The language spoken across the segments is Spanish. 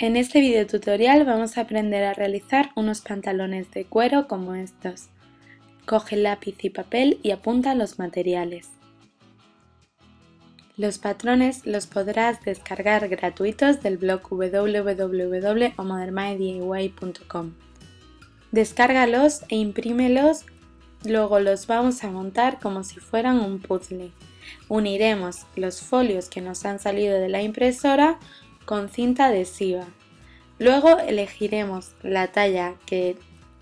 En este video tutorial vamos a aprender a realizar unos pantalones de cuero como estos. Coge lápiz y papel y apunta los materiales. Los patrones los podrás descargar gratuitos del blog www.omodernmydiy.com. Descárgalos e imprímelos, luego los vamos a montar como si fueran un puzzle. Uniremos los folios que nos han salido de la impresora con cinta adhesiva. Luego elegiremos la talla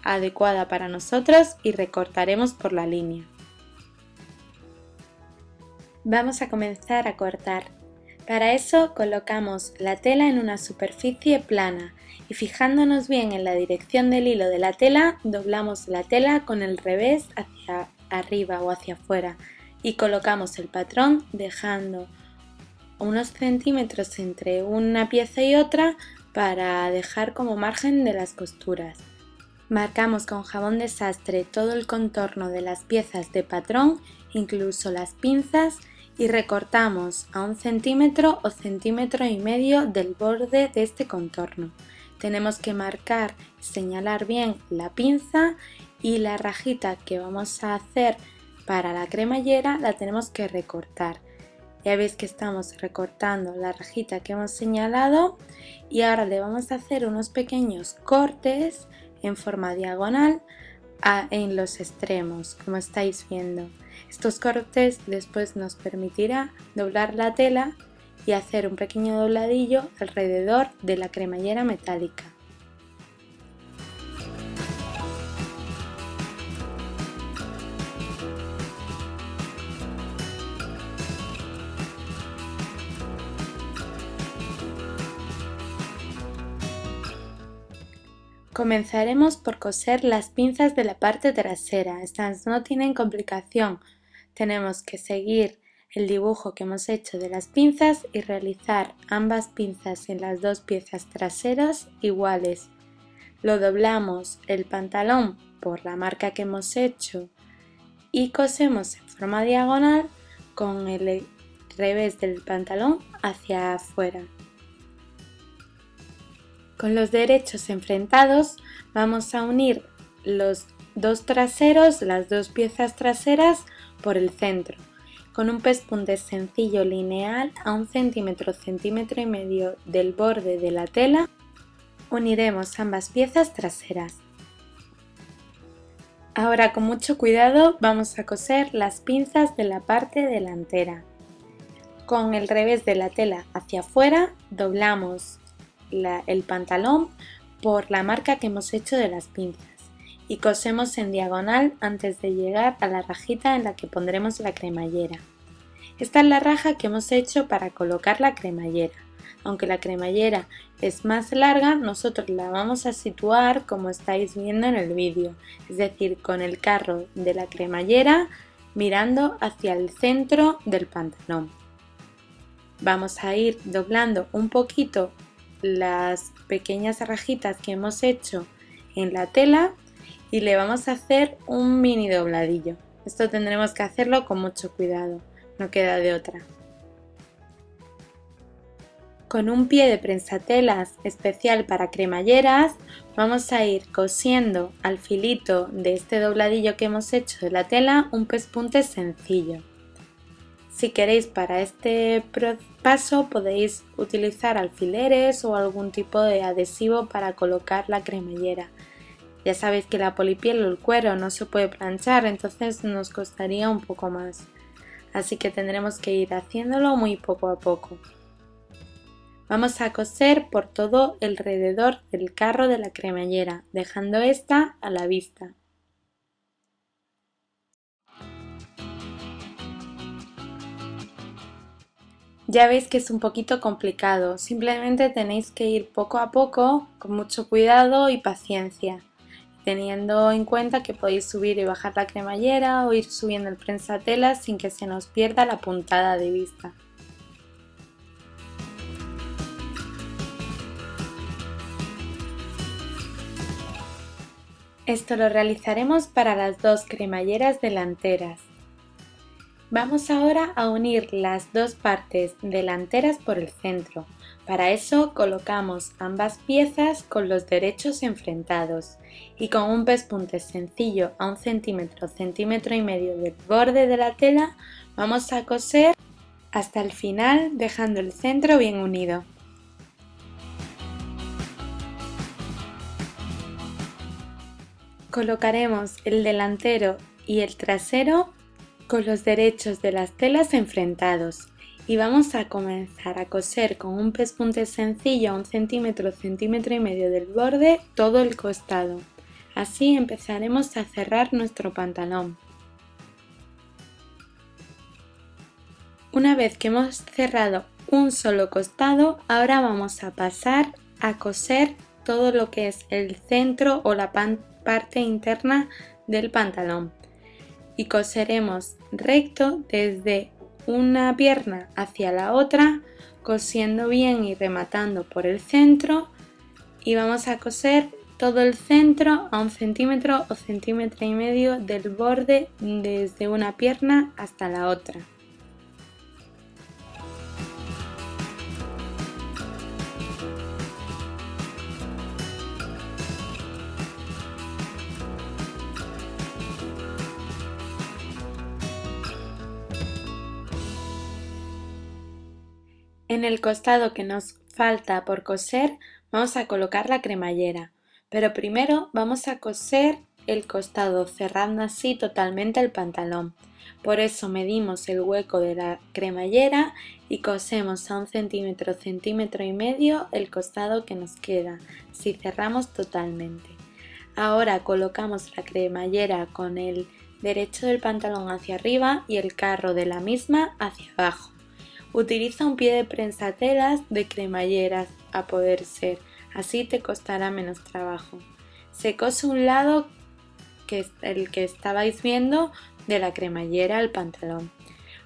adecuada para nosotros y recortaremos por la línea. Vamos a comenzar a cortar. Para eso colocamos la tela en una superficie plana y fijándonos bien en la dirección del hilo de la tela, doblamos la tela con el revés hacia arriba o hacia afuera y colocamos el patrón dejando unos centímetros entre una pieza y otra para dejar como margen de las costuras. Marcamos con jabón de sastre todo el contorno de las piezas de patrón, incluso las pinzas, y recortamos a 1 centímetro o centímetro y medio del borde de este contorno. Tenemos que marcar y señalar bien la pinza y la rajita que vamos a hacer para la cremallera la tenemos que recortar. Ya veis que estamos recortando la rajita que hemos señalado y ahora le vamos a hacer unos pequeños cortes en forma diagonal en los extremos, como estáis viendo. Estos cortes después nos permitirá doblar la tela y hacer un pequeño dobladillo alrededor de la cremallera metálica. Comenzaremos por coser las pinzas de la parte trasera. Estas no tienen complicación. Tenemos que seguir el dibujo que hemos hecho de las pinzas y realizar ambas pinzas en las dos piezas traseras iguales. Lo doblamos el pantalón por la marca que hemos hecho y cosemos en forma diagonal con el revés del pantalón hacia afuera. Con los derechos enfrentados vamos a unir los dos traseros, las dos piezas traseras por el centro, con un pespunte sencillo lineal a 1 centímetro, centímetro y medio del borde de la tela, uniremos ambas piezas traseras. Ahora con mucho cuidado vamos a coser las pinzas de la parte delantera. Con el revés de la tela hacia afuera doblamos el pantalón por la marca que hemos hecho de las pinzas y cosemos en diagonal antes de llegar a la rajita en la que pondremos la cremallera. Esta es la raja que hemos hecho para colocar la cremallera. Aunque la cremallera es más larga, nosotros la vamos a situar como estáis viendo en el vídeo, es decir, con el carro de la cremallera mirando hacia el centro del pantalón. Vamos a ir doblando un poquito las pequeñas rajitas que hemos hecho en la tela y le vamos a hacer un mini dobladillo. Esto tendremos que hacerlo con mucho cuidado, no queda de otra. Con un pie de prensatelas especial para cremalleras vamos a ir cosiendo al filito de este dobladillo que hemos hecho de la tela un pespunte sencillo. Si queréis para este paso podéis utilizar alfileres o algún tipo de adhesivo para colocar la cremallera. Ya sabéis que la polipiel o el cuero no se puede planchar, entonces nos costaría un poco más. Así que tendremos que ir haciéndolo muy poco a poco. Vamos a coser por todo alrededor del carro de la cremallera, dejando esta a la vista. Ya veis que es un poquito complicado, simplemente tenéis que ir poco a poco, con mucho cuidado y paciencia, teniendo en cuenta que podéis subir y bajar la cremallera o ir subiendo el prensatelas sin que se nos pierda la puntada de vista. Esto lo realizaremos para las dos cremalleras delanteras. Vamos ahora a unir las dos partes delanteras por el centro. Para eso colocamos ambas piezas con los derechos enfrentados y con un pespunte sencillo a 1 centímetro, centímetro y medio del borde de la tela vamos a coser hasta el final dejando el centro bien unido. Colocaremos el delantero y el trasero con los derechos de las telas enfrentados y vamos a comenzar a coser con un pespunte sencillo a 1 centímetro, centímetro y medio del borde todo el costado. Así empezaremos a cerrar nuestro pantalón. Una vez que hemos cerrado un solo costado, ahora vamos a pasar a coser todo lo que es el centro o la parte interna del pantalón y coseremos recto desde una pierna hacia la otra, cosiendo bien y rematando por el centro, y vamos a coser todo el centro a 1 centímetro o centímetro y medio del borde desde una pierna hasta la otra. En el costado que nos falta por coser vamos a colocar la cremallera, pero primero vamos a coser el costado cerrando así totalmente el pantalón. Por eso medimos el hueco de la cremallera y cosemos a 1 centímetro, centímetro y medio el costado que nos queda, si cerramos totalmente. Ahora colocamos la cremallera con el derecho del pantalón hacia arriba y el carro de la misma hacia abajo. Utiliza un pie de prensatelas de cremalleras a poder ser, así te costará menos trabajo. Se cose un lado, que es el que estabais viendo, de la cremallera al pantalón.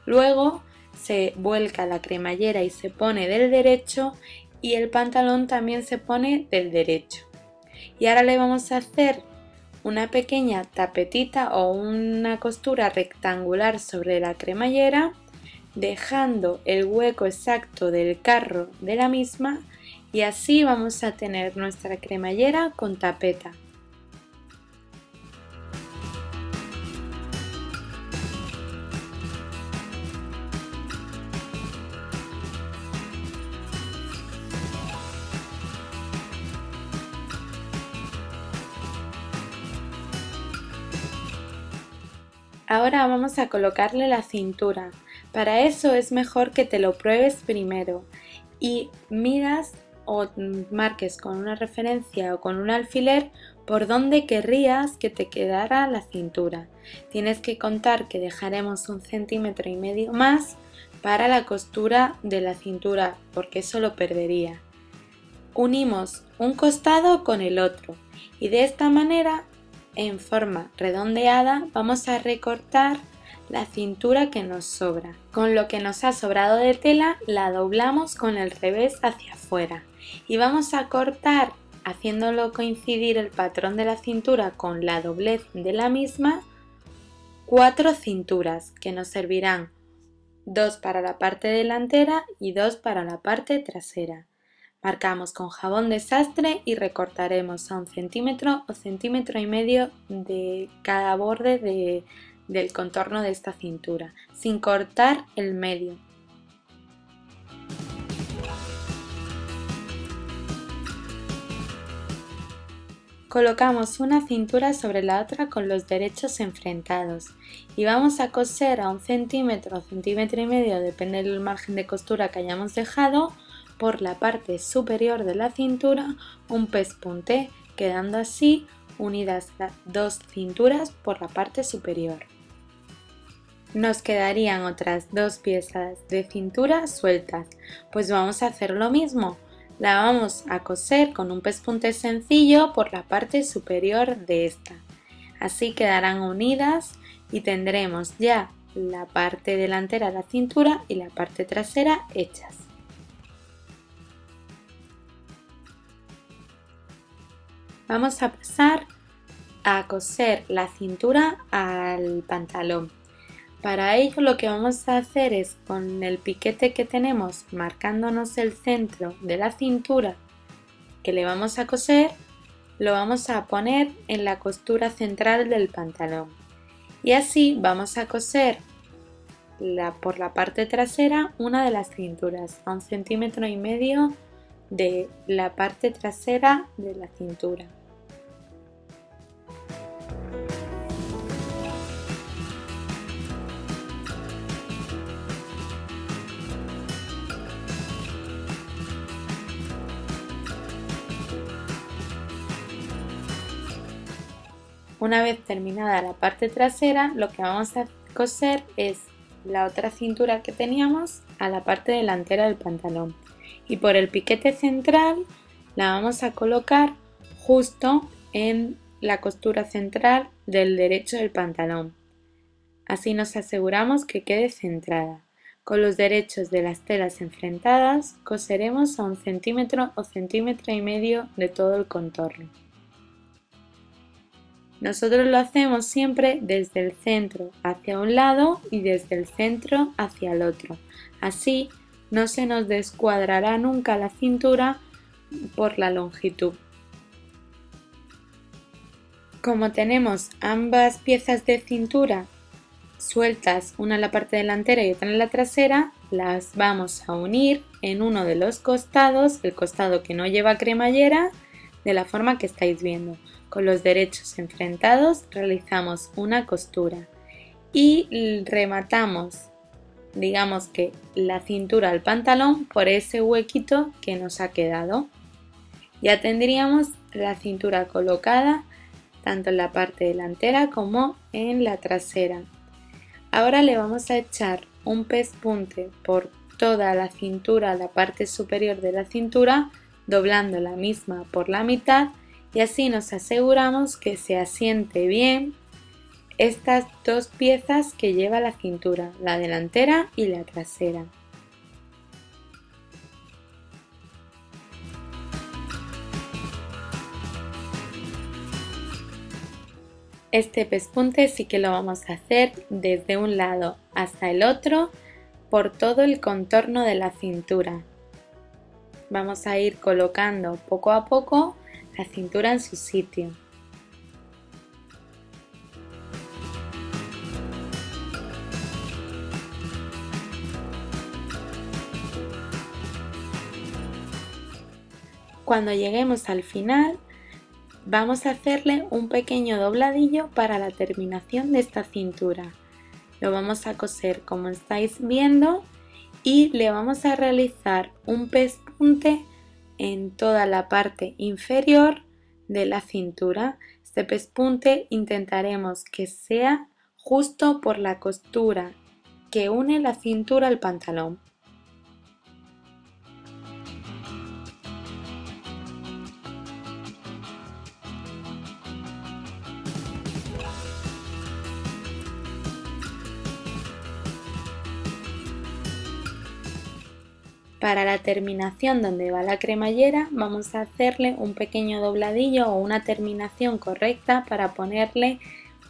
Luego se vuelca la cremallera y se pone del derecho y el pantalón también se pone del derecho. Y ahora le vamos a hacer una pequeña tapetita o una costura rectangular sobre la cremallera, dejando el hueco exacto del carro de la misma, y así vamos a tener nuestra cremallera con tapeta. Ahora vamos a colocarle la cintura. Para eso es mejor que te lo pruebes primero y miras o marques con una referencia o con un alfiler por dónde querrías que te quedara la cintura. Tienes que contar que dejaremos 1,5 centímetros más para la costura de la cintura, porque eso lo perdería. Unimos un costado con el otro y de esta manera, en forma redondeada, vamos a recortar la cintura que nos sobra. Con lo que nos ha sobrado de tela la doblamos con el revés hacia afuera y vamos a cortar, haciéndolo coincidir el patrón de la cintura con la doblez de la misma, 4 cinturas que nos servirán, 2 para la parte delantera y 2 para la parte trasera. Marcamos con jabón de sastre y recortaremos a 1 centímetro o centímetro y medio de cada borde del contorno de esta cintura, sin cortar el medio. Colocamos una cintura sobre la otra con los derechos enfrentados y vamos a coser a 1 centímetro o centímetro y medio, depende del margen de costura que hayamos dejado, por la parte superior de la cintura un pespunte, quedando así unidas las 2 cinturas por la parte superior. Nos quedarían otras 2 piezas de cintura sueltas, pues vamos a hacer lo mismo. La vamos a coser con un pespunte sencillo por la parte superior de esta. Así quedarán unidas y tendremos ya la parte delantera de la cintura y la parte trasera hechas. Vamos a pasar a coser la cintura al pantalón. Para ello lo que vamos a hacer es, con el piquete que tenemos marcándonos el centro de la cintura que le vamos a coser, lo vamos a poner en la costura central del pantalón y así vamos a coser por la parte trasera una de las cinturas a 1,5 cm de la parte trasera de la cintura. Una vez terminada la parte trasera, lo que vamos a coser es la otra cintura que teníamos a la parte delantera del pantalón y por el piquete central la vamos a colocar justo en la costura central del derecho del pantalón. Así nos aseguramos que quede centrada. Con los derechos de las telas enfrentadas coseremos a 1 cm o 1,5 cm de todo el contorno. Nosotros lo hacemos siempre desde el centro hacia un lado y desde el centro hacia el otro. Así no se nos descuadrará nunca la cintura por la longitud. Como tenemos ambas piezas de cintura sueltas, una en la parte delantera y otra en la trasera, las vamos a unir en uno de los costados, el costado que no lleva cremallera, de la forma que estáis viendo. Con los derechos enfrentados realizamos una costura y rematamos, digamos que la cintura al pantalón por ese huequito que nos ha quedado. Ya tendríamos la cintura colocada tanto en la parte delantera como en la trasera. Ahora le vamos a echar un pespunte por toda la cintura, la parte superior de la cintura, doblando la misma por la mitad y así nos aseguramos que se asiente bien estas dos piezas que lleva la cintura, la delantera y la trasera. Este pespunte sí que lo vamos a hacer desde un lado hasta el otro por todo el contorno de la cintura. Vamos a ir colocando poco a poco la cintura en su sitio. Cuando lleguemos al final, vamos a hacerle un pequeño dobladillo para la terminación de esta cintura. Lo vamos a coser como estáis viendo y le vamos a realizar un pespunte en toda la parte inferior de la cintura. Este pespunte intentaremos que sea justo por la costura que une la cintura al pantalón. Para la terminación donde va la cremallera vamos a hacerle un pequeño dobladillo o una terminación correcta para ponerle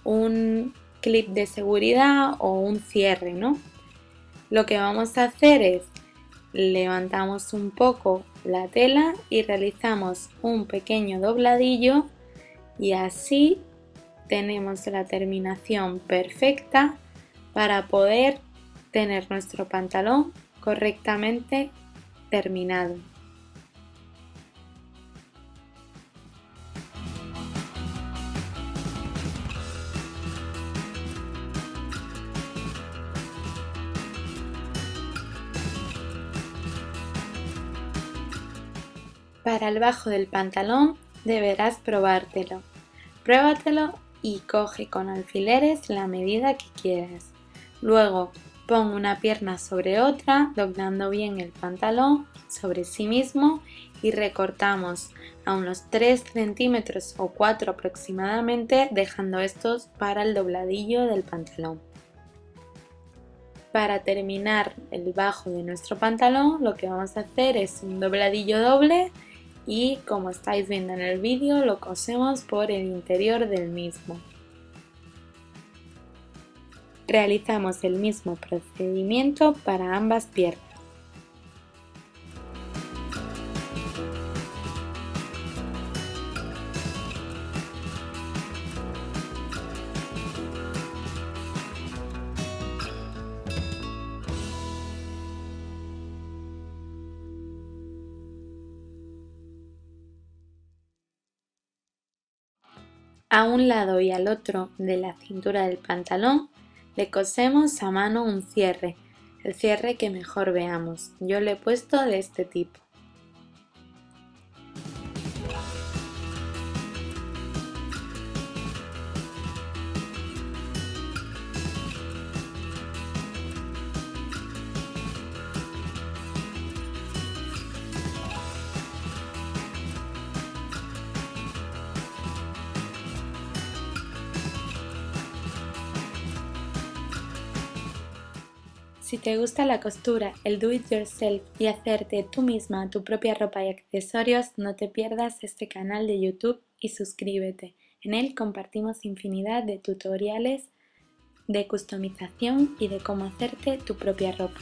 un clip de seguridad o un cierre, ¿no? Lo que vamos a hacer es levantamos un poco la tela y realizamos un pequeño dobladillo y así tenemos la terminación perfecta para poder tener nuestro pantalón correctamente terminado. Para el bajo del pantalón deberás probártelo. Pruébatelo y coge con alfileres la medida que quieras. Luego pon una pierna sobre otra, doblando bien el pantalón sobre sí mismo y recortamos a unos 3 centímetros o 4 aproximadamente, dejando estos para el dobladillo del pantalón. Para terminar el bajo de nuestro pantalón, lo que vamos a hacer es un dobladillo doble y, como estáis viendo en el vídeo, lo cosemos por el interior del mismo. Realizamos el mismo procedimiento para ambas piernas. A un lado y al otro de la cintura del pantalón le cosemos a mano un cierre, el cierre que mejor veamos. Yo le he puesto de este tipo. Si te gusta la costura, el do it yourself y hacerte tú misma tu propia ropa y accesorios, no te pierdas este canal de YouTube y suscríbete. En él compartimos infinidad de tutoriales de customización y de cómo hacerte tu propia ropa.